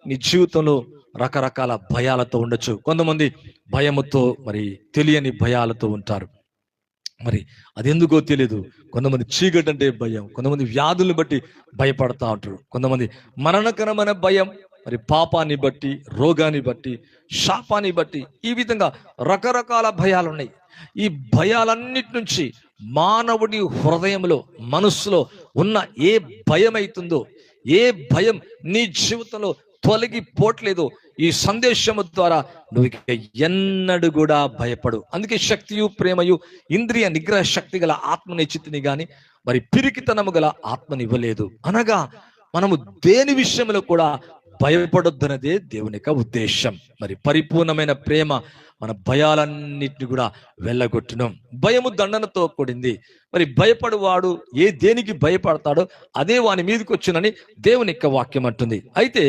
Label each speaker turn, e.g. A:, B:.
A: నీ జీవితంలో రకరకాల భయాలతో ఉండొచ్చు. కొంతమంది భయముతో మరి తెలియని భయాలతో ఉంటారు. మరి అది ఎందుకో తెలియదు. కొంతమంది చీకటి అంటే భయం, కొంతమంది వ్యాధుల్ని బట్టి భయపడతా ఉంటారు, కొంతమంది మరణకరమైన భయం, మరి పాపాన్ని బట్టి, రోగాన్ని బట్టి, శాపాన్ని బట్టి, ఈ విధంగా రకరకాల భయాలు ఉన్నాయి. ఈ భయాలన్నిటి నుంచి మానవుడి హృదయంలో, మనస్సులో ఉన్న ఏ భయం అవుతుందో, ఏ భయం నీ జీవితంలో తొలగిపోవట్లేదు, ఈ సందేశము ద్వారా నువ్వు ఎన్నడూ కూడా భయపడు. అందుకే శక్తియు ప్రేమయు ఇంద్రియ నిగ్రహ శక్తి గల ఆత్మనిచ్చితిని గాని మరి పిరికితనము గల ఆత్మనివ్వలేదు. అనగా మనము దేని విషయంలో కూడా భయపడొద్దన్నదే దేవుని యొక్క ఉద్దేశం. మరి పరిపూర్ణమైన ప్రేమ మన భయాలన్నిటిని కూడా వెళ్ళగొట్టును. భయము దండనతో కూడింది. మరి భయపడువాడు దేనికి భయపడతాడో అదే వాని మీదకి వచ్చునని దేవుని యొక్క వాక్యం అంటుంది. అయితే